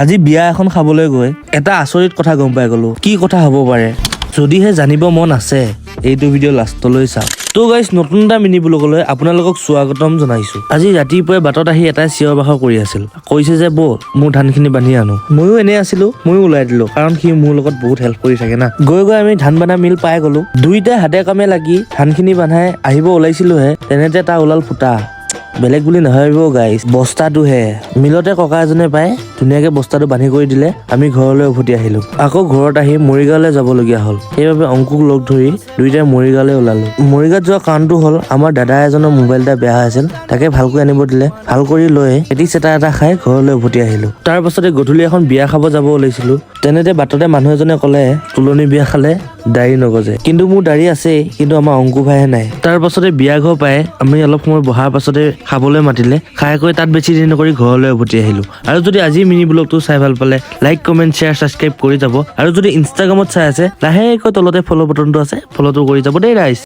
আজি বিয়া এখন খাবলৈ গৈ এটা আচৰিত কথা গম পাই গলো। কি কথা হ'ব পাৰে? যদিহে জানিব মন আছে এইটো ভিডিঅ' লাষ্টলৈ চাওক। তো গাইজ, নতুন এটা মিনি ব্লগলৈ আপোনালোকক স্বাগতম জনাইছো। আজি ৰাতিপুৱাই বাটত আহি এটাই চিঞৰ বাখৰ কৰি আছিল, কৈছে যে ব'ল মোৰ ধানখিনি বান্ধি আনো। ময়ো এনেই আছিলো, ময়ো ওলাই দিলো, কাৰণ সি মোৰ লগত বহুত হেল্প কৰি থাকে না। গৈ গৈ আমি ধান বান্ধা মিল পাই গলো। দুইটাই হাতে কামে লাগি ধানখিনি বান্ধাই আহিব ওলাইছিলোহে, তেনেতে তাৰ ওলাল ফুটা। বেলেগ বুলি নাভাবিব গাইজ, বস্তাটোহে। মিলতে ককা এজনে পাই ধুনীয়াকে বস্তাটো বান্ধি কৰি দিলে। আমি ঘৰলৈ উভতি আহিলো। আকৌ ঘৰত আহি মৰিগাঁৱলৈ যাবলগীয়া হ'ল। সেইবাবে অংকুক লগ ধৰি দুইটাই মৰিগাঁৱলৈ ওলালো। মৰিগাঁৱত যোৱা কাৰণটো হ'ল আমাৰ দাদা এজনৰ মোবাইল এটা বেয়া হৈছিল, তাকে ভালকৈ আনিব দিলে। ভাল কৰি লৈ এটি চেটা এটা খাই ঘৰলৈ উভতি আহিলো। তাৰ পাছতে গধূলি এখন বিয়া খাব যাব ওলাইছিলো। তেনেতে বাটতে মানুহ এজনে ক'লে তুলনি বিয়া খালে দাড়ি নগজে। কিন্তু মোৰ দাড়ি আছেই, কিন্তু আমাৰ অংকু ভাইহে নাই। তাৰ পাছতে বিয়া ঘৰ পাই আমি অলপ সময় বহাৰ পাছতে খাবলৈ মাতিলে। খাই কৰি তাত বেছি দেৰি নকৰি ঘৰলৈ উভতি আহিলো। আৰু যদি আজি মিনি ব্লগটো চাই ভাল পালে লাইক, কমেণ্ট, শ্বেয়াৰ, ছাবস্ক্ৰাইব কৰি যাব। আৰু যদি ইনষ্টাগ্ৰামত চাই আছে লাহেকৈ তলতে ফ'ল' বটনটো আছে, ফ'ল'টো কৰি যাব দেই ৰাইজ।